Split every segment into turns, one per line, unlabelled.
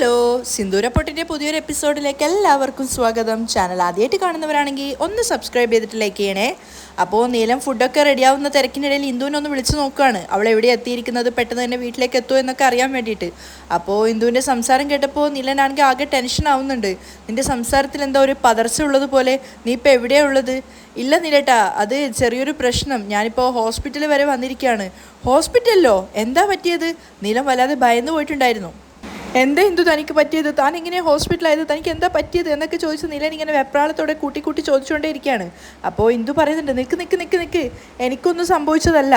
Hello, സിന്ദൂര പൊട്ടിൻ്റെ പുതിയൊരു എപ്പിസോഡിലേക്ക് എല്ലാവർക്കും സ്വാഗതം. ചാനൽ ആദ്യമായിട്ട് കാണുന്നവരാണെങ്കിൽ ഒന്ന് സബ്സ്ക്രൈബ് ചെയ്തിട്ട് ലൈക്ക് ചെയ്യണേ. അപ്പോൾ നീലം ഫുഡൊക്കെ റെഡിയാവുന്ന തിരക്കിനിടയിൽ ഇന്ദുവിനെ ഒന്ന് വിളിച്ച് നോക്കുകയാണ്. അവൾ എവിടെ എത്തിയിരിക്കുന്നത്, പെട്ടെന്ന് തന്നെ വീട്ടിലേക്ക് എത്തുമോ എന്നൊക്കെ അറിയാൻ വേണ്ടിയിട്ട്. അപ്പോൾ ഇന്ദുവിൻ്റെ സംസാരം കേട്ടപ്പോൾ നീലനാണെങ്കിൽ ആകെ ടെൻഷൻ ആവുന്നുണ്ട്. നിൻ്റെ സംസാരത്തിൽ എന്താ ഒരു പതർച്ച ഉള്ളതുപോലെ, നീ ഇപ്പോൾ എവിടെയാണ് ഉള്ളത്? ഇല്ല നീലേട്ടാ, അത് ചെറിയൊരു പ്രശ്നം, ഞാനിപ്പോൾ ഹോസ്പിറ്റലിൽ വരെ വന്നിരിക്കുകയാണ്. ഹോസ്പിറ്റലിലോ? എന്താ പറ്റിയത്? നീലം വല്ലാതെ ഭയന്നു പോയിട്ടുണ്ടായിരുന്നു. എന്താ ഇന്ദു തനിക്ക് പറ്റിയത്? താൻ എങ്ങനെയാണ് ഹോസ്പിറ്റലായത്? തനിക്ക് എന്താ പറ്റിയത് എന്നൊക്കെ ചോദിച്ച് നീലൻ ഇങ്ങനെ വെപ്രാളത്തോടെ കൂട്ടി ചോദിച്ചുകൊണ്ടേ ഇരിക്കുകയാണ്. അപ്പോൾ ഇന്ദു പറയുന്നുണ്ട്, നിൽക്ക്, എനിക്കൊന്നും സംഭവിച്ചതല്ല.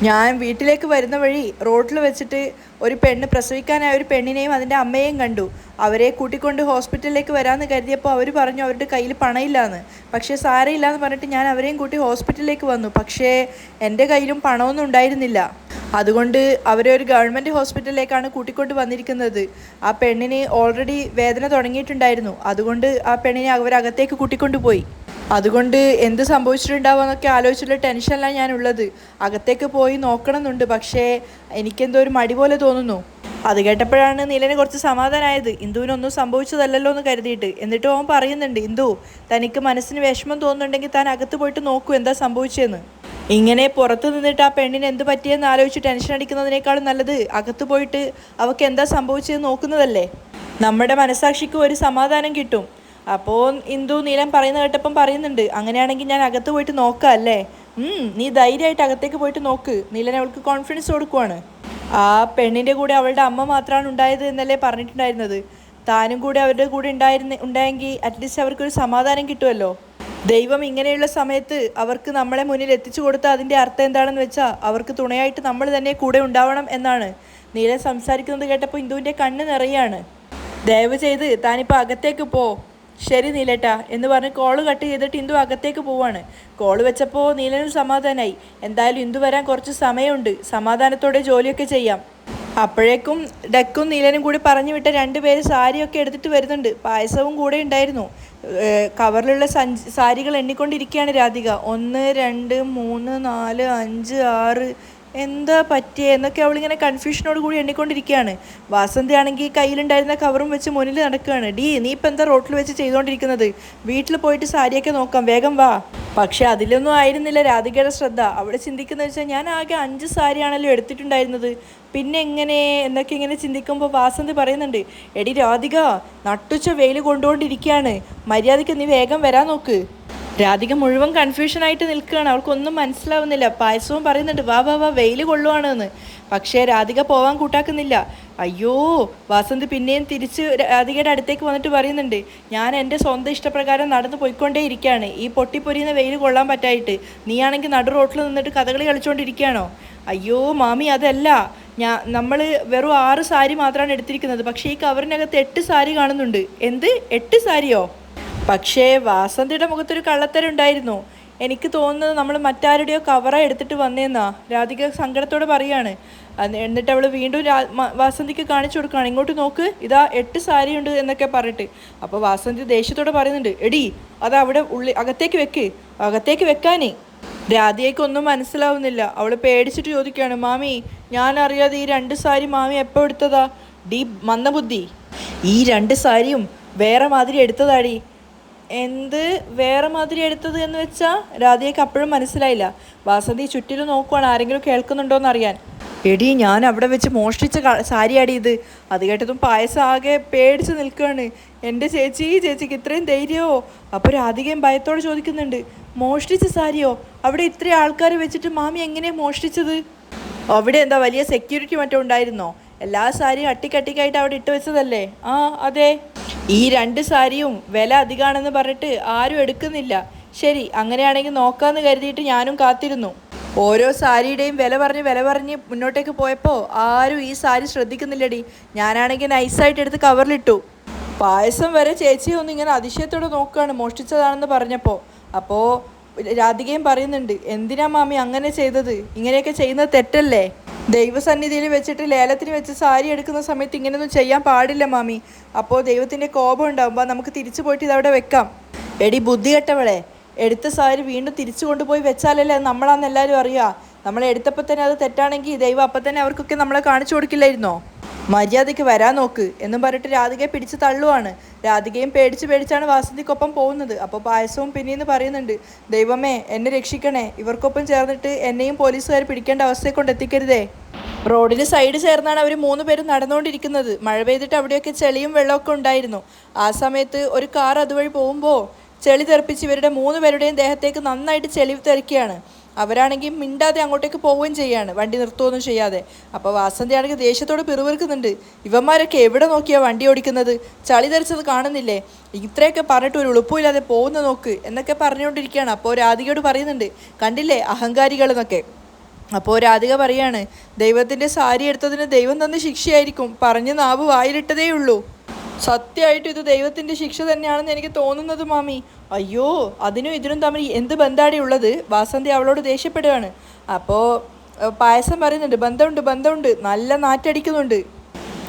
ഞാൻ വീട്ടിലേക്ക് വരുന്ന വഴി റോഡിൽ വെച്ചിട്ട് ഒരു പെണ്ണ്, പ്രസവിക്കാനായ ഒരു പെണ്ണിനെയും അതിൻ്റെ അമ്മയെയും കണ്ടു. അവരെ കൂട്ടിക്കൊണ്ട് ഹോസ്പിറ്റലിലേക്ക് വരാമെന്ന് കരുതിയപ്പോൾ അവർ പറഞ്ഞു അവരുടെ കയ്യിൽ പണമില്ലാന്ന്. പക്ഷേ സാരമില്ലാന്ന് പറഞ്ഞിട്ട് ഞാൻ അവരെയും കൂട്ടി ഹോസ്പിറ്റലിലേക്ക് വന്നു. പക്ഷേ എൻ്റെ കയ്യിലും പണമൊന്നും ഉണ്ടായിരുന്നില്ല. അതുകൊണ്ട് അവരെ ഒരു ഗവൺമെൻറ് ഹോസ്പിറ്റലിലേക്കാണ് കൂട്ടിക്കൊണ്ട് വന്നിരിക്കുന്നത്. ആ പെണ്ണിന് ഓൾറെഡി വേദന തുടങ്ങിയിട്ടുണ്ടായിരുന്നു. അതുകൊണ്ട് ആ പെണ്ണിനെ അവരകത്തേക്ക് കൂട്ടിക്കൊണ്ടുപോയി. അതുകൊണ്ട് എന്ത് സംഭവിച്ചിട്ടുണ്ടാവുമെന്നൊക്കെ ആലോചിച്ചുള്ള ടെൻഷനിലാണ് ഞാനുള്ളത്. അകത്തേക്ക് പോയി നോക്കണമെന്നുണ്ട്, പക്ഷേ എനിക്കെന്തോ ഒരു മടി പോലെ തോന്നുന്നു. അത് കേട്ടപ്പോഴാണ് നീലന് കുറച്ച് സമാധാനമായത്. ഇന്ദുവിനൊന്നും സംഭവിച്ചതല്ലല്ലോ എന്ന് കരുതിയിട്ട്. എന്നിട്ടും അവൻ പറയുന്നുണ്ട്, ഇന്ദു തനിക്ക് മനസ്സിന് വിഷമം തോന്നുന്നുണ്ടെങ്കിൽ താൻ അകത്ത് പോയിട്ട് നോക്കൂ എന്താ സംഭവിച്ചതെന്ന്. ഇങ്ങനെ പുറത്ത് നിന്നിട്ട് ആ പെണ്ണിന് എന്ത് പറ്റിയെന്ന് ആലോചിച്ച് ടെൻഷൻ അടിക്കുന്നതിനേക്കാളും നല്ലത് അകത്ത് പോയിട്ട് അവൾക്ക് എന്താ സംഭവിച്ചതെന്ന് നോക്കുന്നതല്ലേ. നമ്മുടെ മനസാക്ഷിക്ക് ഒരു സമാധാനം കിട്ടും. അപ്പോൾ ഇന്ദു നീലൻ പറയുന്ന കേട്ടപ്പം പറയുന്നുണ്ട്, അങ്ങനെയാണെങ്കിൽ ഞാൻ അകത്ത് പോയിട്ട് നോക്കാം അല്ലേ? നീ ധൈര്യമായിട്ട് അകത്തേക്ക് പോയിട്ട് നോക്ക്. നീലൻ അവൾക്ക് കോൺഫിഡൻസ് കൊടുക്കുവാണ്. ആ പെണ്ണിൻ്റെ കൂടെ അവളുടെ അമ്മ മാത്രമാണ് ഉണ്ടായത് എന്നല്ലേ പറഞ്ഞിട്ടുണ്ടായിരുന്നത്. താനും കൂടെ അവരുടെ കൂടെ ഉണ്ടായെങ്കിൽ അറ്റ്ലീസ്റ്റ് അവർക്കൊരു സമാധാനം കിട്ടുമല്ലോ. ദൈവം ഇങ്ങനെയുള്ള സമയത്ത് അവർക്ക് നമ്മളെ മുന്നിൽ എത്തിച്ചു കൊടുത്താൽ അതിൻ്റെ അർത്ഥം എന്താണെന്ന് വെച്ചാൽ അവർക്ക് തുണയായിട്ട് നമ്മൾ തന്നെ കൂടെ ഉണ്ടാവണം എന്നാണ്. നീലൻ സംസാരിക്കുന്നത് കേട്ടപ്പോൾ ഇന്ദുവിൻ്റെ കണ്ണ് നിറയാണ്. ദയവ് ചെയ്ത് താനിപ്പോൾ അകത്തേക്ക് പോ. ശരി നീലേട്ടാ എന്ന് പറഞ്ഞ് കോള് കട്ട് ചെയ്തിട്ട് ഇന്ദു അകത്തേക്ക് പോവാണ്. കോള് വെച്ചപ്പോൾ നീലനും സമാധാനമായി. എന്തായാലും ഇന്ദു വരാൻ കുറച്ച് സമയമുണ്ട്, സമാധാനത്തോടെ ജോലിയൊക്കെ ചെയ്യാം. അപ്പോഴേക്കും ഡക്കും നീലനും കൂടി പറഞ്ഞു വിട്ട 2 പേര് സാരിയൊക്കെ എടുത്തിട്ട് വരുന്നുണ്ട്. പായസവും കൂടെ ഉണ്ടായിരുന്നു. കവറിലുള്ള സാരികൾ എണ്ണിക്കൊണ്ടിരിക്കുകയാണ് രാധിക. 1 2 3 4 5 6 എന്താ പറ്റിയേ എന്നൊക്കെ അവളിങ്ങനെ കൺഫ്യൂഷനോട് കൂടി എണ്ണിക്കൊണ്ടിരിക്കുകയാണ്. വാസന്തി ആണെങ്കിൽ കയ്യിലുണ്ടായിരുന്ന കവറും വെച്ച് മുന്നിൽ നടക്കുകയാണ്. നീ ഇപ്പം എന്താ റോട്ടിൽ വെച്ച് ചെയ്തുകൊണ്ടിരിക്കുന്നത്? വീട്ടിൽ പോയിട്ട് സാരിയൊക്കെ നോക്കാം, വേഗം വാ. പക്ഷെ അതിലൊന്നും ആയിരുന്നില്ല രാധികയുടെ ശ്രദ്ധ. അവിടെ ചിന്തിക്കുന്നത് വെച്ചാൽ ഞാൻ ആകെ 5 സാരിയാണല്ലോ എടുത്തിട്ടുണ്ടായിരുന്നത്, പിന്നെ എങ്ങനെ എന്നൊക്കെ ഇങ്ങനെ ചിന്തിക്കുമ്പോൾ വാസന്തി പറയുന്നുണ്ട്, എടി രാധിക നട്ടുച്ച വെയിൽ കൊണ്ടുകൊണ്ടിരിക്കുകയാണ്, മര്യാദയ്ക്ക് നീ വേഗം വരാൻ നോക്ക്. രാധിക മുഴുവൻ കൺഫ്യൂഷനായിട്ട് നിൽക്കുകയാണ്. അവൾക്കൊന്നും മനസ്സിലാവുന്നില്ല. പായസവും പറയുന്നുണ്ട്, വാ വെയിൽ കൊള്ളുവാണെന്ന്. പക്ഷേ രാധിക പോവാൻ കൂട്ടാക്കുന്നില്ല. അയ്യോ, വാസന്തി പിന്നെയും തിരിച്ച് രാധികയുടെ അടുത്തേക്ക് വന്നിട്ട് പറയുന്നുണ്ട്, ഞാൻ എൻ്റെ സ്വന്തം ഇഷ്ടപ്രകാരം നടന്നു പോയിക്കൊണ്ടേ ഇരിക്കുകയാണ്, ഈ പൊട്ടിപ്പൊരിയുന്ന വെയിൽ കൊള്ളാൻ പറ്റായിട്ട്. നീയാണെങ്കിൽ നടു റോട്ടിൽ നിന്നിട്ട് കഥകളി കളിച്ചുകൊണ്ടിരിക്കുകയാണോ? അയ്യോ മാമി, അതല്ല, നമ്മൾ വെറും 6 സാരി മാത്രമാണ് എടുത്തിരിക്കുന്നത്. പക്ഷേ ഈ കവറിനകത്ത് 8 സാരി കാണുന്നുണ്ട്. എന്ത് 8 സാരിയോ? പക്ഷേ വാസന്തിയുടെ മുഖത്തൊരു കള്ളത്തരം ഉണ്ടായിരുന്നു. എനിക്ക് തോന്നുന്നത് നമ്മൾ മറ്റാരുടെയോ കവറാണ് എടുത്തിട്ട് വന്നേന്നാ രാധിക സങ്കടത്തോടെ പറയാണ്. എന്നിട്ട് അവൾ വീണ്ടും വാസന്തിക്ക് കാണിച്ചു കൊടുക്കുകയാണ്, ഇങ്ങോട്ട് നോക്ക്, ഇതാ 8 സാരി ഉണ്ട് എന്നൊക്കെ പറഞ്ഞിട്ട്. അപ്പോൾ വാസന്തി ദേഷ്യത്തോടെ പറയുന്നുണ്ട്, എടി അത് അവിടെ അകത്തേക്ക് വെക്കാനേ. രാധികയ്ക്കൊന്നും മനസ്സിലാവുന്നില്ല. അവൾ പേടിച്ചിട്ട് ചോദിക്കുകയാണ്, മാമി ഞാൻ അറിയാതെ ഈ 2 സാരി മാമി എപ്പോൾ എടുത്തതാ? മന്ദബുദ്ധി, ഈ 2 സാരിയും വേറെ മാതിരി എടുത്തതാടി. എന്ത് വേറെ മാതിരി എടുത്തത് എന്ന് വെച്ചാൽ രാധികയ്ക്ക് അപ്പോഴും മനസ്സിലായില്ല. വാസന്തി ചുറ്റിലും നോക്കുവാണ് ആരെങ്കിലും കേൾക്കുന്നുണ്ടോയെന്ന് അറിയാൻ. എടി ഞാൻ അവിടെ വെച്ച് മോഷ്ടിച്ച സാരിയാടി ഇത്. അത് കേട്ടതും പായസം ആകെ പേടിച്ച് നിൽക്കുകയാണ്. എൻ്റെ ചേച്ചിക്ക് ഇത്രയും ധൈര്യമോ? അപ്പോൾ രാധികയും ഭയത്തോടെ ചോദിക്കുന്നുണ്ട്, മോഷ്ടിച്ച സാരിയോ? അവിടെ ഇത്രയും ആൾക്കാർ വെച്ചിട്ട് മാമി എങ്ങനെയാണ് മോഷ്ടിച്ചത്? അവിടെ എന്താ വലിയ സെക്യൂരിറ്റി മറ്റോ ഉണ്ടായിരുന്നോ? എല്ലാ സാരിയും അട്ടിക്കട്ടിക്കായിട്ട് അവിടെ ഇട്ട് വെച്ചതല്ലേ? ആ അതെ. ഈ 2 സാരിയും വില അധികമാണെന്ന് പറഞ്ഞിട്ട് ആരും എടുക്കുന്നില്ല. ശരി, അങ്ങനെയാണെങ്കിൽ നോക്കാമെന്ന് കരുതിയിട്ട് ഞാനും കാത്തിരുന്നു. ഓരോ സാരിയുടെയും വില പറഞ്ഞ് മുന്നോട്ടേക്ക് പോയപ്പോൾ ആരും ഈ സാരി ശ്രദ്ധിക്കുന്നില്ലടി. ഞാനാണെങ്കിൽ നൈസായിട്ട് എടുത്ത് കവറിലിട്ടു. പായസം വരെ ചേച്ചിയെ ഒന്ന് ഇങ്ങനെ അതിശയത്തോടെ നോക്കുകയാണ് മോഷ്ടിച്ചതാണെന്ന് പറഞ്ഞപ്പോൾ. അപ്പോൾ രാധികയും പറയുന്നുണ്ട്, എന്തിനാ മാമി അങ്ങനെ ചെയ്തത്? ഇങ്ങനെയൊക്കെ ചെയ്യുന്നത് തെറ്റല്ലേ? ദൈവസന്നിധിയിൽ വെച്ചിട്ട് ലേലത്തിന് വെച്ച് സാരി എടുക്കുന്ന സമയത്ത് ഇങ്ങനെയൊന്നും ചെയ്യാൻ പാടില്ല മാമി. അപ്പോൾ ദൈവത്തിൻ്റെ കോപം ഉണ്ടാകുമ്പോൾ നമുക്ക് തിരിച്ചു പോയിട്ട് ഇതവിടെ വെക്കാം. എടി ബുദ്ധി കെട്ടവളെ, എടുത്ത സാരി വീണ്ടും തിരിച്ചു കൊണ്ടുപോയി വെച്ചാലല്ലേ നമ്മളാന്ന് എല്ലാവരും അറിയുക. നമ്മൾ എടുത്തപ്പോൾ തന്നെ അത് തെറ്റാണെങ്കിൽ ദൈവം അപ്പം തന്നെ അവർക്കൊക്കെ നമ്മളെ കാണിച്ചു കൊടുക്കില്ലായിരുന്നോ? മര്യാദയ്ക്ക് വരാൻ നോക്ക് എന്നും പറഞ്ഞിട്ട് രാധികയെ പിടിച്ച് തള്ളുവാണ്. രാധികയും പേടിച്ചാണ് വാസന്തിക്കൊപ്പം പോകുന്നത്. അപ്പോൾ പായസവും പിന്നീന്ന് പറയുന്നുണ്ട്, ദൈവമേ എന്നെ രക്ഷിക്കണേ, ഇവർക്കൊപ്പം ചേർന്നിട്ട് എന്നെയും പോലീസുകാർ പിടിക്കേണ്ട അവസ്ഥയെ കൊണ്ട് എത്തിക്കരുതേ. റോഡിന് സൈഡ് ചേർന്നാണ് അവർ 3 പേരും നടന്നുകൊണ്ടിരിക്കുന്നത്. മഴ പെയ്തിട്ട് അവിടെയൊക്കെ ചെളിയും വെള്ളമൊക്കെ ഉണ്ടായിരുന്നു. ആ സമയത്ത് ഒരു കാർ അതുവഴി പോകുമ്പോൾ ചെളി തെറിപ്പിച്ച് ഇവരുടെ 3 പേരുടെയും ദേഹത്തേക്ക് നന്നായിട്ട് ചെളി തെറിക്കുകയാണ്. അവരാണെങ്കിൽ മിണ്ടാതെ അങ്ങോട്ടേക്ക് പോവുകയും ചെയ്യാണ്, വണ്ടി നിർത്തുകയൊന്നും ചെയ്യാതെ. അപ്പോൾ വാസന്തിയാണെങ്കിൽ ദേഷ്യത്തോട് പിറുപിറുക്കുന്നുണ്ട്, ഇവന്മാരൊക്കെ എവിടെ നോക്കിയാൽ വണ്ടി ഓടിക്കുന്നത്, ചളി തെറിച്ചത് കാണുന്നില്ലേ, ഇത്രയൊക്കെ പറഞ്ഞിട്ട് ഒരു എളുപ്പമില്ലാതെ പോകുന്ന നോക്ക് എന്നൊക്കെ പറഞ്ഞുകൊണ്ടിരിക്കുകയാണ്. അപ്പോൾ രാധികയോട് പറയുന്നുണ്ട്, കണ്ടില്ലേ അഹങ്കാരികൾ എന്നൊക്കെ. അപ്പോൾ രാധിക പറയാണ്, ദൈവത്തിൻ്റെ സാരി എടുത്തതിന് ദൈവം തന്ന ശിക്ഷയായിരിക്കും, പറഞ്ഞ് നാവ് വായിലിട്ടതേ ഉള്ളൂ. സത്യമായിട്ടും ഇത് ദൈവത്തിൻ്റെ ശിക്ഷ തന്നെയാണെന്ന് എനിക്ക് തോന്നുന്നത് മാമി. അയ്യോ, അതിനും ഇതിനും തമ്മിൽ എന്ത് ബന്ധാടി ഉള്ളത്? വാസന്തി അവളോട് ദേഷ്യപ്പെടുകയാണ്. അപ്പോൾ പായസം പറയുന്നുണ്ട്, ബന്ധമുണ്ട്, നല്ല നാറ്റടിക്കുന്നുണ്ട്.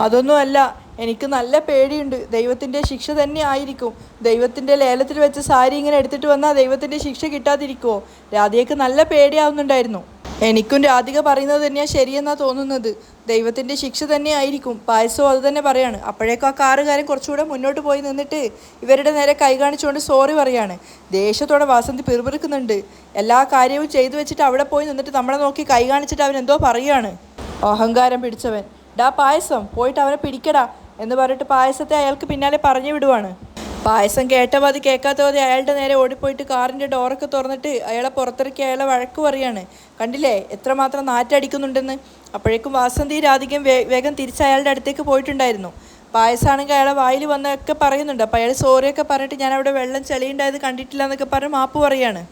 അതൊന്നുമല്ല, എനിക്ക് നല്ല പേടിയുണ്ട്, ദൈവത്തിൻ്റെ ശിക്ഷ തന്നെ ആയിരിക്കും. ദൈവത്തിൻ്റെ ലേലത്തിൽ വെച്ച് സാരി ഇങ്ങനെ എടുത്തിട്ട് വന്നാൽ ദൈവത്തിൻ്റെ ശിക്ഷ കിട്ടാതിരിക്കുമോ? രാധികയ്ക്ക് നല്ല പേടിയാവുന്നുണ്ടായിരുന്നു. എനിക്കും രാധിക പറയുന്നത് തന്നെയാണ് ശരിയെന്നാണ് തോന്നുന്നത്, ദൈവത്തിൻ്റെ ശിക്ഷ തന്നെ ആയിരിക്കും. പായസവും അത് തന്നെ പറയാണ്. അപ്പോഴേക്കും ആ കാറുകാരൻ കുറച്ചുകൂടെ മുന്നോട്ട് പോയി നിന്നിട്ട് ഇവരുടെ നേരെ കൈ കാണിച്ചുകൊണ്ട് സോറി പറയാണ്. ദേഷ്യത്തോടെ വാസന്തി പിറുപിറുക്കുന്നുണ്ട്. എല്ലാ കാര്യവും ചെയ്തു വെച്ചിട്ട് അവിടെ പോയി നിന്നിട്ട് നമ്മളെ നോക്കി കൈ കാണിച്ചിട്ട് അവൻ എന്തോ പറയുകയാണ്. അഹങ്കാരം പിടിച്ചവൻ, ഡാ പായസം പോയിട്ട് അവനെ പിടിക്കടാ എന്ന് പറഞ്ഞിട്ട് പായസത്തെ അയാൾക്ക് പിന്നാലെ പറഞ്ഞു വിടുവാണ്. പായസം കേട്ട മതി കേൾക്കാത്ത മതി അയാളുടെ നേരെ ഓടിപ്പോയിട്ട് കാറിൻ്റെ ഡോറൊക്കെ തുറന്നിട്ട് അയാളെ പുറത്തിറക്കി അയാളെ വഴക്ക് പറയാണ്. കണ്ടില്ലേ എത്രമാത്രം നാറ്റടിക്കുന്നുണ്ടെന്ന്. അപ്പോഴേക്കും വാസന്തി രാധികയും വേഗം തിരിച്ച് അയാളുടെ അടുത്തേക്ക് പോയിട്ടുണ്ടായിരുന്നു. പായസമാണെങ്കിൽ അയാളെ വായിൽ വന്നൊക്കെ പറയുന്നുണ്ട്. അപ്പോൾ അയാൾ സോറിയൊക്കെ പറഞ്ഞിട്ട് ഞാൻ അവിടെ വെള്ളം ചെളിയുണ്ടായത് കണ്ടിട്ടില്ല എന്നൊക്കെ പറഞ്ഞ് മാപ്പ് പറയാണ്.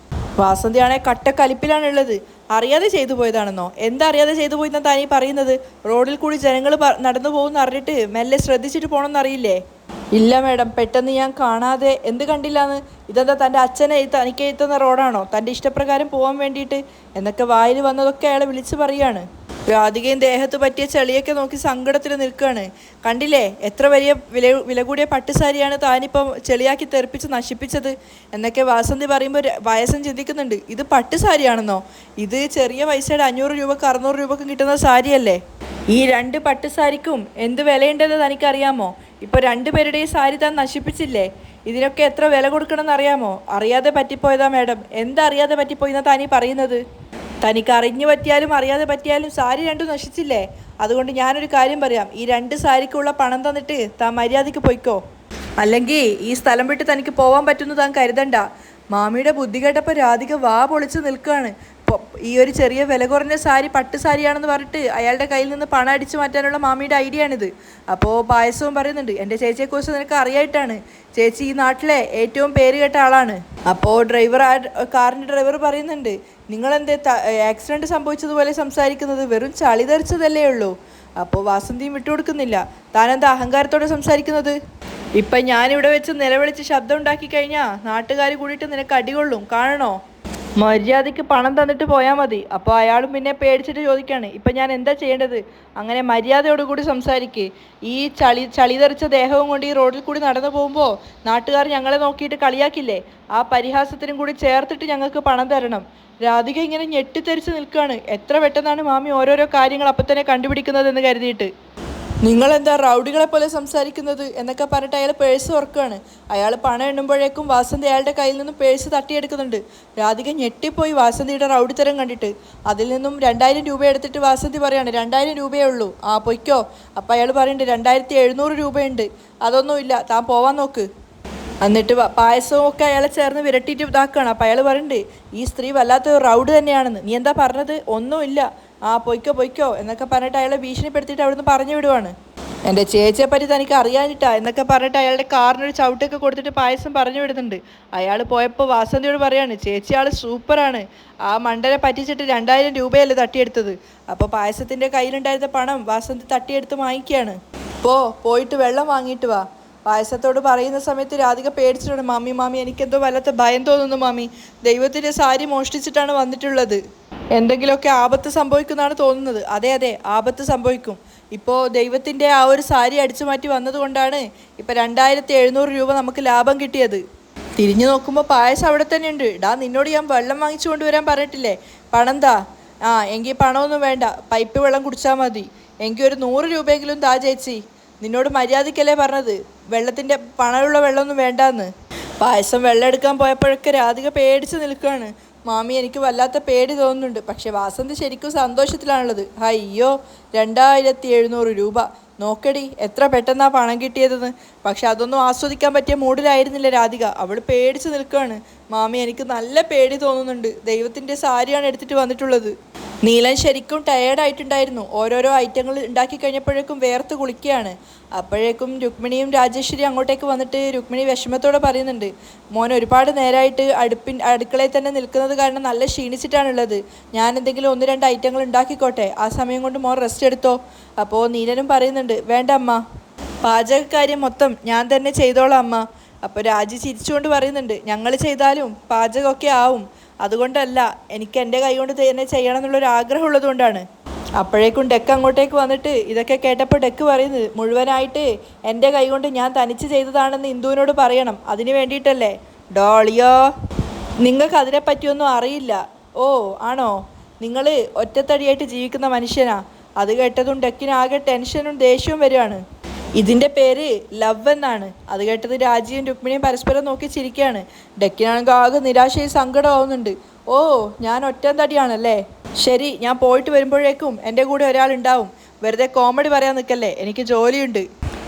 വാസന്തിയാണെങ്കിൽ കട്ടക്കലിപ്പിലാണുള്ളത്. അറിയാതെ ചെയ്തു പോയതാണെന്നോ? എന്താ അറിയാതെ ചെയ്തു പോയിന്നാണ് താനീ പറയുന്നത്? റോഡിൽ കൂടി ജനങ്ങൾ നടന്നു പോകുന്ന അറിഞ്ഞിട്ട് മെല്ലെ ശ്രദ്ധിച്ചിട്ട് പോകണമെന്നറിയില്ലേ? ഇല്ല മേഡം, പെട്ടെന്ന് ഞാൻ കാണാതെ. എന്ത് കണ്ടില്ലാന്ന്? ഇതെന്താ തൻ്റെ അച്ഛനെ തനിക്ക് എത്തുന്ന റോഡാണോ, തൻ്റെ ഇഷ്ടപ്രകാരം പോകാൻ വേണ്ടിയിട്ട് എന്നൊക്കെ വായിൽ വന്നതൊക്കെ അയാളെ വിളിച്ച് പറയാണ്. രാധികയും ദേഹത്ത് പറ്റിയ ചെളിയൊക്കെ നോക്കി സങ്കടത്തിൽ നിൽക്കുകയാണ്. കണ്ടില്ലേ എത്ര വലിയ വില കൂടിയ പട്ടുസാരിയാണ് താനിപ്പം ചെളിയാക്കി തെറിപ്പിച്ച് നശിപ്പിച്ചത് എന്നൊക്കെ വാസന്തി പറയുമ്പോൾ വയസ്സം ചിന്തിക്കുന്നുണ്ട്, ഇത് പട്ടുസാരിയാണെന്നോ? ഇത് ചെറിയ പൈസയുടെ 500 രൂപക്ക് 600 രൂപക്കും കിട്ടുന്ന സാരിയല്ലേ? ഈ 2 പട്ടുസാരിക്കും എന്ത് വിലയുണ്ടെന്ന് തനിക്കറിയാമോ? ഇപ്പോൾ 2 പേരുടെയും സാരി താൻ നശിപ്പിച്ചില്ലേ? ഇതിനൊക്കെ എത്ര വില കൊടുക്കണമെന്ന് അറിയാമോ? അറിയാതെ പറ്റിപ്പോയതാ മേഡം. എന്തറിയാതെ പറ്റിപ്പോയിന്നാ താനീ പറയുന്നത്? തനിക്ക് അറിഞ്ഞു പറ്റിയാലും അറിയാതെ പറ്റിയാലും സാരി 2 നശിച്ചില്ലേ? അതുകൊണ്ട് ഞാനൊരു കാര്യം പറയാം, ഈ 2 സാരിക്കുള്ള പണം തന്നിട്ട് താൻ മര്യാദയ്ക്ക് പോയിക്കോ, അല്ലെങ്കിൽ ഈ സ്ഥലം വിട്ട് തനിക്ക് പോകാൻ പറ്റുമെന്ന് താൻ കരുതണ്ട. മാമിയുടെ ബുദ്ധി കേട്ടപ്പോൾ രാധിക വാ പൊളിച്ച് നിൽക്കുകയാണ്. ഈ ഒരു ചെറിയ വില കുറഞ്ഞ സാരി പട്ടുസാരിയാണെന്ന് പറഞ്ഞിട്ട് അയാളുടെ കയ്യിൽ നിന്ന് പണം അടിച്ചു മാറ്റാനുള്ള മാമിയുടെ ഐഡിയ ആണിത്. അപ്പോൾ പായസവും പറയുന്നുണ്ട്, എൻ്റെ ചേച്ചിയെക്കുറിച്ച് നിനക്ക് അറിയായിട്ടാണ്, ചേച്ചി ഈ നാട്ടിലെ ഏറ്റവും പേര് കേട്ട ആളാണ്. അപ്പോൾ കാറിൻ്റെ ഡ്രൈവർ പറയുന്നുണ്ട്, നിങ്ങളെന്തേ ആക്സിഡൻറ്റ് സംഭവിച്ചതുപോലെ സംസാരിക്കുന്നത്? വെറും ചളി തെറിച്ചതല്ലേ ഉള്ളൂ. അപ്പോൾ വാസന്തിയും വിട്ടുകൊടുക്കുന്നില്ല. താനെന്താ അഹങ്കാരത്തോടെ സംസാരിക്കുന്നത്? ഇപ്പം ഞാനിവിടെ വെച്ച് നിലവിളിച്ച് ശബ്ദം ഉണ്ടാക്കി കഴിഞ്ഞാൽ നാട്ടുകാർ കൂടിയിട്ട് നിനക്ക് അടികൊള്ളും, കാണണോ? മര്യാദയ്ക്ക് പണം തന്നിട്ട് പോയാൽ മതി. അപ്പോൾ അയാളും പിന്നെ പേടിച്ചിട്ട് ചോദിക്കുകയാണ്, ഇപ്പം ഞാൻ എന്താ ചെയ്യേണ്ടത്? അങ്ങനെ മര്യാദയോടുകൂടി സംസാരിക്കുക. ഈ ചളി തെറിച്ച ദേഹവും കൊണ്ട് ഈ റോഡിൽ കൂടി നടന്നു പോകുമ്പോൾ നാട്ടുകാർ ഞങ്ങളെ നോക്കിയിട്ട് കളിയാക്കില്ലേ? ആ പരിഹാസത്തിനും കൂടി ചേർത്തിട്ട് ഞങ്ങൾക്ക് പണം തരണം. രാധിക ഇങ്ങനെ ഞെട്ടിത്തെറിച്ച് നിൽക്കുകയാണ്. എത്ര പെട്ടെന്നാണ് മാമി ഓരോരോ കാര്യങ്ങൾ അപ്പം തന്നെ കണ്ടുപിടിക്കുന്നതെന്ന് കരുതിയിട്ട്. നിങ്ങളെന്താ റൗഡികളെ പോലെ സംസാരിക്കുന്നത് എന്നൊക്കെ പറഞ്ഞിട്ട് അയാൾ പേഴ്സ് ഓർക്കുകയാണ്. അയാൾ പണം എണ്ണുമ്പോഴേക്കും വാസന്തി അയാളുടെ കയ്യിൽ നിന്നും പേഴ്സ് തട്ടിയെടുക്കുന്നുണ്ട്. രാധിക ഞെട്ടിപ്പോയി വാസന്തിയുടെ റൗഡിത്തരം കണ്ടിട്ട്. അതിൽ നിന്നും 2000 രൂപ എടുത്തിട്ട് വാസന്തി പറയാണ്, 2000 രൂപയേ ഉള്ളൂ, ആ പൊയ്ക്കോ. അപ്പം അയാൾ പറയുന്നുണ്ട്, 2700 രൂപയുണ്ട്, അതൊന്നുമില്ല, താൻ പോവാൻ നോക്ക്. എന്നിട്ട് പായസവും ഒക്കെ അയാളെ ചേർന്ന് വിരട്ടിയിട്ട് ഇതാക്കുകയാണ്. അപ്പം അയാൾ പറയുന്നുണ്ട്, ഈ സ്ത്രീ വല്ലാത്ത റൗഡ് തന്നെയാണെന്ന്. നീ എന്താ പറഞ്ഞത്? ഒന്നുമില്ല, ആ പൊയ്ക്കോ എന്നൊക്കെ പറഞ്ഞിട്ട് അയാളെ ഭീഷണിപ്പെടുത്തിയിട്ട് അവിടുന്ന് പറഞ്ഞു വിടുവാണ്. എൻ്റെ ചേച്ചിയെ പറ്റി തനിക്ക് അറിയാനിട്ടാ എന്നൊക്കെ പറഞ്ഞിട്ട് അയാളുടെ കാറിനൊരു ചവിട്ടൊക്കെ കൊടുത്തിട്ട് പായസം പറഞ്ഞു വിടുന്നുണ്ട്. അയാൾ പോയപ്പോൾ വാസന്തിയോട് പറയാണ്, ചേച്ചി ആൾ സൂപ്പറാണ്, ആ മണ്ടനെ പറ്റിച്ചിട്ട് 2000 രൂപയല്ലേ തട്ടിയെടുത്തത്. അപ്പോൾ പായസത്തിൻ്റെ കയ്യിലുണ്ടായിരുന്ന പണം വാസന്തി തട്ടിയെടുത്ത് വാങ്ങിക്കുകയാണ്. പോയിട്ട് വെള്ളം വാങ്ങിയിട്ട് വാ. പായസത്തോട് പറയുന്ന സമയത്ത് രാധിക പേടിച്ചിട്ടുണ്ട്. മാമി എനിക്കെന്തോ വല്ലാത്ത ഭയം തോന്നുന്നു മാമി, ദൈവത്തിൻ്റെ സാരി മോഷ്ടിച്ചിട്ടാണ് വന്നിട്ടുള്ളത്, എന്തെങ്കിലുമൊക്കെ ആപത്ത് സംഭവിക്കുന്നതാണ് തോന്നുന്നത്. അതെ ആപത്ത് സംഭവിക്കും. ഇപ്പോൾ ദൈവത്തിൻ്റെ ആ ഒരു സാരി അടിച്ചു മാറ്റി വന്നതുകൊണ്ടാണ് ഇപ്പോൾ 2700 രൂപ നമുക്ക് ലാഭം കിട്ടിയത്. തിരിഞ്ഞു നോക്കുമ്പോൾ പായസം അവിടെ തന്നെ ഉണ്ട്. നിന്നോട് ഞാൻ വെള്ളം വാങ്ങിച്ചു കൊണ്ടുവരാൻ പറഞ്ഞിട്ടില്ലേ, പണം താ. ആ എങ്കിൽ പണമൊന്നും വേണ്ട, പൈപ്പ് വെള്ളം കുടിച്ചാൽ മതി. എങ്കിൽ ഒരു 100 രൂപയെങ്കിലും താ ചേച്ചി. നിന്നോട് മര്യാദയ്ക്കല്ലേ പറഞ്ഞത്, വെള്ളത്തിൻ്റെ പണമുള്ള വെള്ളമൊന്നും വേണ്ടാന്ന്. പായസം വെള്ളം എടുക്കാൻ പോയപ്പോഴൊക്കെ രാധിക പേടിച്ച് നിൽക്കുകയാണ്. മാമി എനിക്ക് വല്ലാത്ത പേടി തോന്നുന്നുണ്ട്. പക്ഷെ വാസന്തി ശരിക്കും സന്തോഷത്തിലാണുള്ളത്. അയ്യോ, 2700 രൂപ നോക്കടി, എത്ര പെട്ടെന്നാ പണം കിട്ടിയതെന്ന്. പക്ഷെ അതൊന്നും ആസ്വദിക്കാൻ പറ്റിയ മൂഡിലായിരുന്നില്ല രാധിക. അവൾ പേടിച്ച് നിൽക്കുകയാണ്. മാമി എനിക്ക് നല്ല പേടി തോന്നുന്നുണ്ട്, ദൈവത്തിൻ്റെ സാരിയാണ് എടുത്തിട്ട് വന്നിട്ടുള്ളത്. നീലൻ ശരിക്കും ടയേർഡായിട്ടുണ്ടായിരുന്നു. ഓരോരോ ഐറ്റങ്ങൾ ഉണ്ടാക്കി കഴിഞ്ഞപ്പോഴേക്കും വേർത്ത് കുളിക്കുകയാണ്. അപ്പോഴേക്കും രുക്മിണിയും രാജേശ്വരിയും അങ്ങോട്ടേക്ക് വന്നിട്ട് രുക്മിണി വിഷമത്തോടെ പറയുന്നുണ്ട്, മോൻ ഒരുപാട് നേരമായിട്ട് അടുക്കളയിൽ തന്നെ നിൽക്കുന്നത് കാരണം നല്ല ക്ഷീണിച്ചിട്ടാണുള്ളത്. ഞാൻ എന്തെങ്കിലും 1-2 ഐറ്റങ്ങൾ ഉണ്ടാക്കിക്കോട്ടെ, ആ സമയം കൊണ്ട് മോൻ റെസ്റ്റ് എടുത്തോ. അപ്പോൾ നീലനും പറയുന്നുണ്ട്, വേണ്ട അമ്മ, പാചകക്കാര്യം മൊത്തം ഞാൻ തന്നെ ചെയ്തോളാം അമ്മ. അപ്പോൾ രാജി ചിരിച്ചുകൊണ്ട് പറയുന്നുണ്ട്, ഞങ്ങൾ ചെയ്താലും പാചകമൊക്കെ ആവും, അതുകൊണ്ടല്ല, എനിക്ക് എൻ്റെ കൈ കൊണ്ട് തന്നെ ചെയ്യണം എന്നുള്ളൊരു ആഗ്രഹം ഉള്ളതുകൊണ്ടാണ്. അപ്പോഴേക്കും ഡെക്ക് അങ്ങോട്ടേക്ക് വന്നിട്ട് ഇതൊക്കെ കേട്ടപ്പോൾ ഡെക്ക് പറയുന്നത്, മുഴുവനായിട്ട് എൻ്റെ കൈ കൊണ്ട് ഞാൻ തനിച്ച് ചെയ്തതാണെന്ന് ഇന്ദുവിനോട് പറയണം, അതിന് വേണ്ടിയിട്ടല്ലേ. ഡോളിയോ, നിങ്ങൾക്ക് അതിനെപ്പറ്റിയൊന്നും അറിയില്ല. ഓ ആണോ, നിങ്ങൾ ഒറ്റത്തടിയായിട്ട് ജീവിക്കുന്ന മനുഷ്യനാ. അത് കേട്ടതും ഡെക്കിന് ആകെ ടെൻഷനും ദേഷ്യവും വരികയാണ്. ഇതിൻ്റെ പേര് ലവ് എന്നാണ്. അത് കേട്ടത് രാജിയും രുക്മിണിയും പരസ്പരം നോക്കി ചിരിക്കുകയാണ്. ഡെക്കിനാണെങ്കിൽ ആകെ നിരാശയും സങ്കടമാവുന്നുണ്ട്. ഓ, ഞാൻ ഒറ്റത്തടിയാണല്ലേ, ശരി, ഞാൻ പോയിട്ട് വരുമ്പോഴേക്കും എൻ്റെ കൂടെ ഒരാളുണ്ടാവും, വെറുതെ കോമഡി പറയാൻ നിൽക്കല്ലേ, എനിക്ക് ജോലിയുണ്ട്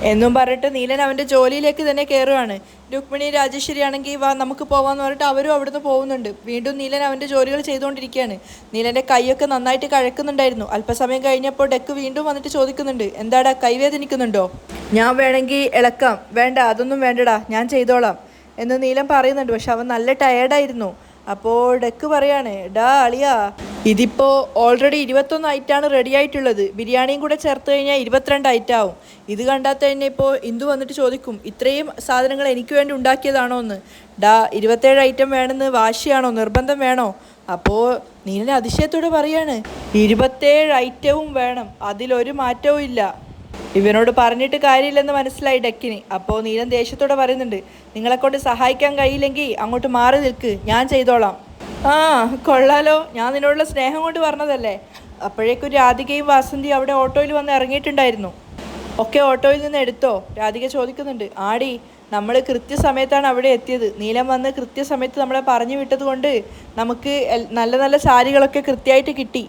എന്നും പറഞ്ഞിട്ട് നീലൻ അവൻ്റെ ജോലിയിലേക്ക് തന്നെ കയറുകയാണ്. രുക്മിണി രാജേശ്വരി ആണെങ്കിൽ വാ നമുക്ക് പോവാന്ന് പറഞ്ഞിട്ട് അവരും അവിടുന്ന് പോകുന്നുണ്ട്. വീണ്ടും നീലൻ അവൻ്റെ ജോലികൾ ചെയ്തുകൊണ്ടിരിക്കുകയാണ്. നീലൻ്റെ കൈയൊക്കെ നന്നായിട്ട് കഴക്കുന്നുണ്ടായിരുന്നു. അല്പസമയം കഴിഞ്ഞപ്പോൾ ഡെക്ക് വീണ്ടും വന്നിട്ട് ചോദിക്കുന്നുണ്ട്, എന്താടാ കൈവേദനിക്കുന്നുണ്ടോ? ഞാൻ വേണമെങ്കിൽ ഇളക്കാം. വേണ്ട, അതൊന്നും വേണ്ടടാ, ഞാൻ ചെയ്തോളാം എന്ന് നീലൻ പറയുന്നുണ്ട്. പക്ഷെ അവൻ നല്ല ടയേർഡായിരുന്നു. അപ്പോൾ ഡെക്ക് പറയാണ്, ഡാ അളിയാ, ഇതിപ്പോൾ ഓൾറെഡി 21 ഐറ്റാണ് റെഡി ആയിട്ടുള്ളത്, ബിരിയാണിയും കൂടെ ചേർത്ത് കഴിഞ്ഞാൽ 22 ഐറ്റാവും. ഇത് കണ്ടാൽ തന്നെ ഇപ്പോൾ ഇന്ദു വന്നിട്ട് ചോദിക്കും, ഇത്രയും സാധനങ്ങൾ എനിക്ക് വേണ്ടി ഉണ്ടാക്കിയതാണോ എന്ന്. ഡാ 27 ഐറ്റം വേണമെന്ന് വാശിയാണോ, നിർബന്ധം വേണോ? അപ്പോൾ നീലൻ അതിശയത്തോടെ പറയാണ്, 27 ഐറ്റവും വേണം, അതിലൊരു മാറ്റവും ഇല്ല. ഇവനോട് പറഞ്ഞിട്ട് കാര്യമില്ലെന്ന് മനസ്സിലായി ഡെക്കിന്. അപ്പോൾ നീലൻ ദേഷ്യത്തോടെ പറയുന്നുണ്ട്, നിങ്ങളെക്കൊണ്ട് സഹായിക്കാൻ കഴിയില്ലെങ്കിൽ അങ്ങോട്ട് മാറി നിൽക്ക്, ഞാൻ ചെയ്തോളാം. ആ കൊള്ളാലോ, ഞാൻ നിന്നോടുള്ള സ്നേഹം കൊണ്ട് പറഞ്ഞതല്ലേ. അപ്പോഴേക്കും രാധികയും വാസന്തിയും അവിടെ ഓട്ടോയിൽ വന്ന് ഇറങ്ങിയിട്ടുണ്ടായിരുന്നു. ഒക്കെ ഓട്ടോയിൽ നിന്ന് എടുത്തോ, രാധിക ചോദിക്കുന്നുണ്ട്. ആടി, നമ്മൾ കൃത്യസമയത്താണ് അവിടെ എത്തിയത്. നീലം വന്ന് കൃത്യസമയത്ത് നമ്മളെ പറഞ്ഞു വിട്ടത് കൊണ്ട് നമുക്ക് നല്ല നല്ല സാരികളൊക്കെ കൃത്യമായിട്ട് കിട്ടി.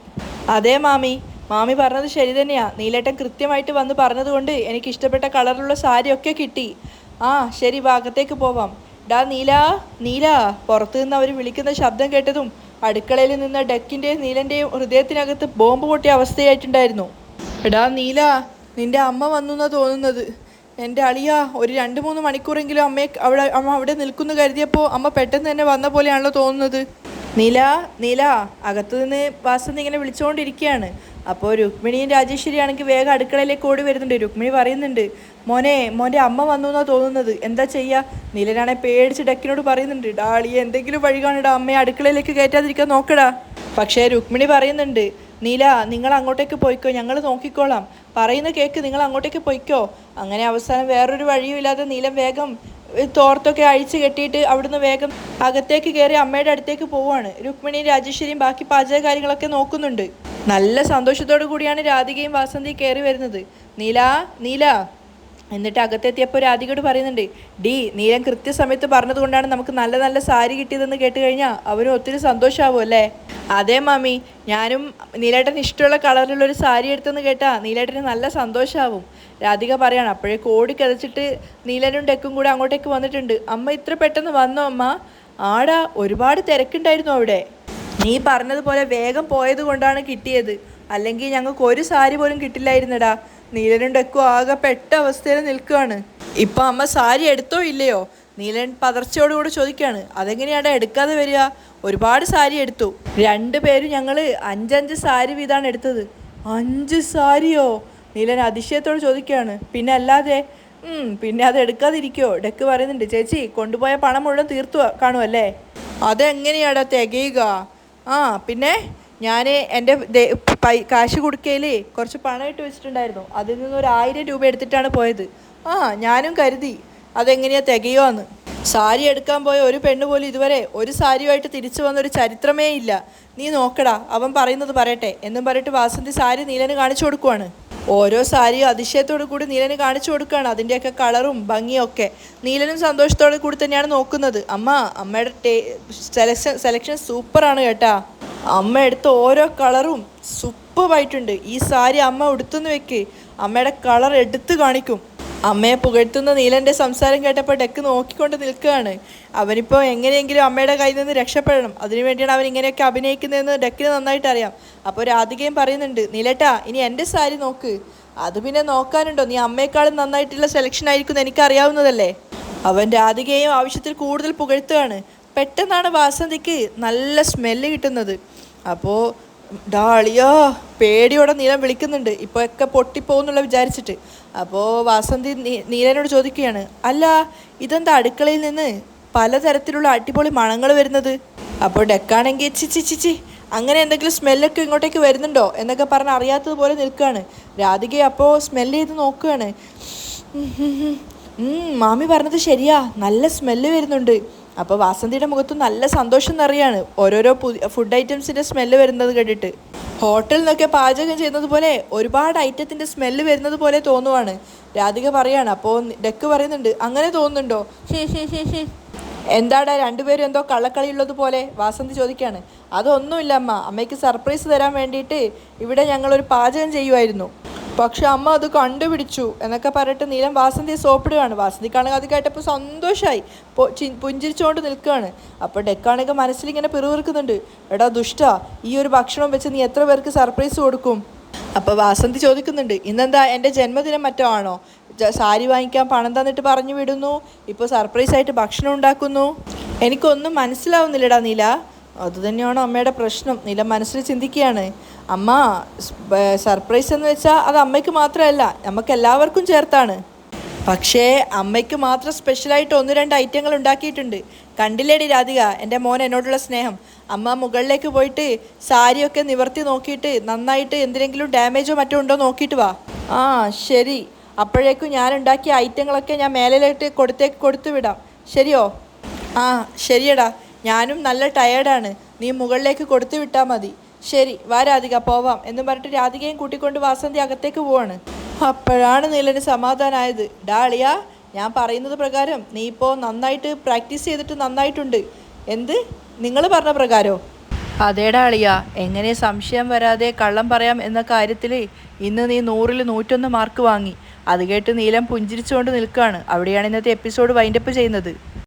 അതേ മാമി, മാമി പറഞ്ഞത് ശരി തന്നെയാണ്. നീലേട്ടൻ കൃത്യമായിട്ട് വന്ന് പറഞ്ഞതുകൊണ്ട് എനിക്ക് ഇഷ്ടപ്പെട്ട കളറിലുള്ള സാരിയൊക്കെ കിട്ടി. ആ ശരി, ഭാഗത്തേക്ക് പോവാം. ഡാ നീല, നീല. പുറത്തു നിന്ന് അവർ വിളിക്കുന്ന ശബ്ദം കേട്ടതും അടുക്കളയിൽ നിന്ന് ഡെക്കിൻ്റെയും നീലൻ്റെയും ഹൃദയത്തിനകത്ത് ബോംബ് പൊട്ടിയ അവസ്ഥയായിട്ടുണ്ടായിരുന്നു. എടാ നീല, നിൻ്റെ അമ്മ വന്നു എന്നാണ് തോന്നുന്നത്. എൻ്റെ അളിയ, ഒരു 2-3 മണിക്കൂറെങ്കിലും അമ്മ അവിടെ നിൽക്കുന്നു കരുതിയപ്പോൾ അമ്മ പെട്ടെന്ന് തന്നെ വന്ന പോലെയാണല്ലോ തോന്നുന്നത്. നീല, നീല. അകത്തു നിന്ന് വാസന്തി ഇങ്ങനെ വിളിച്ചുകൊണ്ടിരിക്കുകയാണ്. അപ്പോൾ രുക്മിണിയും രാജേശ്വരി ആണെങ്കിൽ വേഗം അടുക്കളയിലേക്ക് ഓടി വരുന്നുണ്ട്. രുക്മിണി പറയുന്നുണ്ട്, മോൻ്റെ അമ്മ വന്നു എന്നാണ് തോന്നുന്നത്, എന്താ ചെയ്യുക? നീലനാണെ പേടിച്ച് ഡെക്കിനോട് പറയുന്നുണ്ട്, ഡാളി എന്തെങ്കിലും വഴി കാണിടാ, അമ്മയെ അടുക്കളയിലേക്ക് കയറ്റാതിരിക്കാൻ നോക്കടാ. പക്ഷേ രുക്മിണി പറയുന്നുണ്ട്, നീല നിങ്ങൾ അങ്ങോട്ടേക്ക് പോയിക്കോ, ഞങ്ങൾ നോക്കിക്കോളാം, പറയുന്ന കേക്ക്, നിങ്ങൾ അങ്ങോട്ടേക്ക് പോയിക്കോ. അങ്ങനെ അവസാനം വേറൊരു വഴിയും ഇല്ലാതെ നീലം വേഗം തോർത്തൊക്കെ അഴിച്ച് കെട്ടിയിട്ട് അവിടുന്ന് വേഗം അകത്തേക്ക് കയറി അമ്മയുടെ അടുത്തേക്ക് പോവുകയാണ്. രുക്മിണിയും രാജേശ്വരിയും ബാക്കി പാചക കാര്യങ്ങളൊക്കെ നോക്കുന്നുണ്ട്. നല്ല സന്തോഷത്തോടു കൂടിയാണ് രാധികയും വാസന്തിയും കയറി വരുന്നത്. നീല, നീല. എന്നിട്ട് അകത്തെത്തിയപ്പോൾ രാധികയോട് പറയുന്നുണ്ട്, ഡി നീലൻ കൃത്യസമയത്ത് പറഞ്ഞതുകൊണ്ടാണ് നമുക്ക് നല്ല നല്ല സാരി കിട്ടിയതെന്ന് കേട്ട് കഴിഞ്ഞാൽ അവനും ഒത്തിരി സന്തോഷമാവും അല്ലേ? അതേ മാമി, ഞാനും നീലേട്ടന് ഇഷ്ടമുള്ള കളറിലുള്ളൊരു സാരി എടുത്തെന്ന് കേട്ടാൽ നീലേട്ടന് നല്ല സന്തോഷമാവും. രാധിക പറയാണ്. അപ്പോഴേക്ക് ഓടിക്കതച്ചിട്ട് നീലനും ഡെക്കും കൂടെ അങ്ങോട്ടേക്ക് വന്നിട്ടുണ്ട്. അമ്മ ഇത്ര പെട്ടെന്ന് വന്നോ അമ്മ? ആടാ, ഒരുപാട് തിരക്കുണ്ടായിരുന്നു അവിടെ. നീ പറഞ്ഞതുപോലെ വേഗം പോയത് കൊണ്ടാണ് കിട്ടിയത്, അല്ലെങ്കിൽ ഞങ്ങൾക്ക് ഒരു സാരി പോലും കിട്ടില്ലായിരുന്നടാ. നീലനും ഡെക്കും ആകെ പെട്ട അവസ്ഥയിൽ നിൽക്കുകയാണ്. ഇപ്പം അമ്മ സാരി എടുത്തോ ഇല്ലയോ? നീലൻ പതർച്ചയോടുകൂടി ചോദിക്കുകയാണ്. അതെങ്ങനെയാടാ എടുക്കാതെ വരിക? ഒരുപാട് സാരി എടുത്തു. 2 പേരും ഞങ്ങൾ 5-5 സാരി വീതാണ് എടുത്തത്. 5 സാരിയോ? നീലൻ അതിശയത്തോട് ചോദിക്കുകയാണ്. പിന്നെ അല്ലാതെ. പിന്നെ അത് എടുക്കാതിരിക്കുമോ? ഡെക്ക് പറയുന്നുണ്ട്, ചേച്ചി കൊണ്ടുപോയ പണം മുഴുവൻ തീർത്തു കാണുമല്ലേ? അതെങ്ങനെയാടാ തികയുക? പിന്നെ ഞാൻ എൻ്റെ കാശ് കൊടുക്കയിൽ കുറച്ച് പണം ഇട്ട് വെച്ചിട്ടുണ്ടായിരുന്നു, അതിൽ നിന്ന് ഒരു 1000 രൂപ എടുത്തിട്ടാണ് പോയത്. ഞാനും കരുതി അതെങ്ങനെയാ തികയോ എന്ന്. സാരി എടുക്കാൻ പോയ ഒരു പെണ്ണ് പോലും ഇതുവരെ ഒരു സാരിയുമായിട്ട് തിരിച്ചു വന്നൊരു ചരിത്രമേ ഇല്ല. നീ നോക്കടാ, അവൻ പറയുന്നത് പറയട്ടെ എന്നും പറഞ്ഞിട്ട് വാസന്തി സാരി നീലന് കാണിച്ചു കൊടുക്കുവാണ്. ഓരോ സാരിയും അതിശയത്തോടു കൂടി നീലന് കാണിച്ചു കൊടുക്കുകയാണ്, അതിൻ്റെയൊക്കെ കളറും ഭംഗിയും ഒക്കെ. നീലനും സന്തോഷത്തോടു കൂടി തന്നെയാണ് നോക്കുന്നത്. അമ്മയുടെ സെലക്ഷൻ സൂപ്പറാണ് കേട്ടാ. അമ്മ എടുത്ത ഓരോ കളറും സൂപ്പറായിട്ടുണ്ട്. ഈ സാരി അമ്മ ഉടുത്തുനിന്ന് വെക്ക്, അമ്മയുടെ കളർ എടുത്ത് കാണിക്കും. അമ്മയെ പുകഴ്ത്തുന്ന നീലൻ്റെ സംസാരം കേട്ടപ്പോൾ ഡെക്ക് നോക്കിക്കൊണ്ട് നിൽക്കുകയാണ്. അവനിപ്പോൾ എങ്ങനെയെങ്കിലും അമ്മയുടെ കയ്യിൽ നിന്ന് രക്ഷപ്പെടണം. അതിനുവേണ്ടിയാണ് അവൻ ഇങ്ങനെയൊക്കെ അഭിനയിക്കുന്നതെന്ന് ഡെക്കിന് നന്നായിട്ട് അറിയാം. അപ്പോൾ രാധികയും പറയുന്നുണ്ട്, നീലേട്ടാ ഇനി എൻ്റെ സാരി നോക്ക്. അത് പിന്നെ നോക്കാനുണ്ടോ, നീ അമ്മയെക്കാളും നന്നായിട്ടുള്ള സെലക്ഷൻ ആയിരിക്കും എനിക്കറിയാവുന്നതല്ലേ. അവൻ രാധികയും ആവശ്യത്തിൽ കൂടുതൽ പുകഴ്ത്തുകയാണ്. പെട്ടെന്നാണ് വാസന്തിക്ക് നല്ല സ്മെല്ല് കിട്ടുന്നത്. അപ്പോൾ ഡാളിയോ പേടിയോടെ നീലൻ വിളിക്കുന്നുണ്ട്, ഇപ്പോൾ ഒക്കെ പൊട്ടിപ്പോകുന്നുള്ള വിചാരിച്ചിട്ട്. അപ്പോൾ വാസന്തി നീലനോട് ചോദിക്കുകയാണ്, അല്ല ഇതെന്താ അടുക്കളയിൽ നിന്ന് പലതരത്തിലുള്ള അടിപൊളി മണങ്ങൾ വരുന്നത്? അപ്പോൾ ഡെക്കാണെങ്കിൽ ചിച്ചി അങ്ങനെ എന്തെങ്കിലും സ്മെല്ലൊക്കെ ഇങ്ങോട്ടേക്ക് വരുന്നുണ്ടോ എന്നൊക്കെ പറഞ്ഞ് അറിയാത്തതുപോലെ നിൽക്കുകയാണ്. രാധിക അപ്പോൾ സ്മെല്ല് ചെയ്ത് നോക്കുകയാണ്. മാമി പറഞ്ഞത് ശരിയാ, നല്ല സ്മെല്ല് വരുന്നുണ്ട്. അപ്പോൾ വാസന്തിയുടെ മുഖത്ത് നല്ല സന്തോഷം നിറയാണ് ഓരോരോ ഫുഡ് ഐറ്റംസിൻ്റെ സ്മെല്ല് വരുന്നത് കേട്ടിട്ട്. ഹോട്ടലിൽ നിന്നൊക്കെ പാചകം ചെയ്യുന്നത് പോലെ ഒരുപാട് ഐറ്റത്തിൻ്റെ സ്മെല്ല് വരുന്നത് പോലെ തോന്നുവാണ്. രാധിക പറയാണ്. അപ്പോൾ ഡെക്ക് പറയുന്നുണ്ട്, അങ്ങനെ തോന്നുന്നുണ്ടോ? എന്താടാ രണ്ടുപേരും എന്തോ കള്ളക്കളിയുള്ളത് പോലെ വാസന്തി ചോദിക്കുകയാണ്. അതൊന്നുമില്ല അമ്മയ്ക്ക് സർപ്രൈസ് തരാൻ വേണ്ടിയിട്ട് ഇവിടെ ഞങ്ങളൊരു പാചകം ചെയ്യുമായിരുന്നു, പക്ഷെ അമ്മ അത് കണ്ടുപിടിച്ചു എന്നൊക്കെ പറഞ്ഞിട്ട് നീലം വാസന്തിയെ സോപ്പിടുകയാണ്. വാസന്തിക്കാണെങ്കിൽ അത് കേട്ടപ്പോൾ സന്തോഷമായി പുഞ്ചിരിച്ചുകൊണ്ട് നിൽക്കുകയാണ്. അപ്പോൾ ഡെക്കാണെങ്കിൽ മനസ്സിലിങ്ങനെ പിറുവിറുക്കുന്നുണ്ട്, എടാ ദുഷ്ടാ, ഈ ഒരു ഭക്ഷണം വെച്ച് നീ എത്ര പേർക്ക് സർപ്രൈസ് കൊടുക്കും? അപ്പോൾ വാസന്തി ചോദിക്കുന്നുണ്ട്, ഇന്നെന്താ എൻ്റെ ജന്മദിനം മറ്റോ ആണോ? സാരി വാങ്ങിക്കാൻ പണം തന്നിട്ട് പറഞ്ഞു വിടുന്നു, ഇപ്പോൾ സർപ്രൈസായിട്ട് ഭക്ഷണം ഉണ്ടാക്കുന്നു. എനിക്കൊന്നും മനസ്സിലാവുന്നില്ലടാ നീല. അതുതന്നെയാണോ അമ്മയുടെ പ്രശ്നം? നീല മനസ്സിൽ ചിന്തിക്കുകയാണ്. അമ്മ സർപ്രൈസ് എന്ന് വെച്ചാൽ അത് അമ്മയ്ക്ക് മാത്രമല്ല, നമുക്ക് എല്ലാവർക്കും ചേർത്താണ്. പക്ഷേ അമ്മയ്ക്ക് മാത്രം സ്പെഷ്യലായിട്ട് 1-2 ഐറ്റങ്ങൾ ഉണ്ടാക്കിയിട്ടുണ്ട്. കണ്ടില്ലേടി രാധിക എൻ്റെ മോൻ എന്നോടുള്ള സ്നേഹം. അമ്മ മുകളിലേക്ക് പോയിട്ട് സാരിയൊക്കെ നിവർത്തി നോക്കിയിട്ട് നന്നായിട്ട് എന്തിനെങ്കിലും ഡാമേജോ മറ്റോ ഉണ്ടോ നോക്കിയിട്ട് വാ. ആ ശരി, അപ്പോഴേക്കും ഞാൻ ഉണ്ടാക്കിയ ഐറ്റങ്ങളൊക്കെ ഞാൻ മേലിലേക്ക് കൊടുത്തു വിടാം, ശരിയോ? ആ ശരിയടാ, ഞാനും നല്ല ടയേർഡാണ്, നീ മുകളിലേക്ക് കൊടുത്തു വിട്ടാൽ മതി. ശരി വാ രാധിക പോവാം എന്നും പറഞ്ഞിട്ട് രാധികയും കൂട്ടിക്കൊണ്ട് വാസന്തി അകത്തേക്ക് പോവാണ്. അപ്പോഴാണ് നീലന് സമാധാനമായത്. ഡാളിയ, ഞാൻ പറയുന്നത് പ്രകാരം നീ ഇപ്പോൾ നന്നായിട്ട് പ്രാക്ടീസ് ചെയ്തിട്ട് നന്നായിട്ടുണ്ട്. എന്ത്, നിങ്ങൾ പറഞ്ഞ പ്രകാരമോ? അതേടാ അളിയ, എങ്ങനെ സംശയം വരാതെ കള്ളം പറയാം എന്ന കാര്യത്തിൽ ഇന്ന് നീ 100-ൽ 101 മാർക്ക് വാങ്ങി. അത് കേട്ട് നീലം പുഞ്ചിരിച്ചുകൊണ്ട് നിൽക്കുകയാണ്. അവിടെയാണ് ഇന്നത്തെ എപ്പിസോഡ് വൈൻഡപ്പ് ചെയ്യുന്നത്.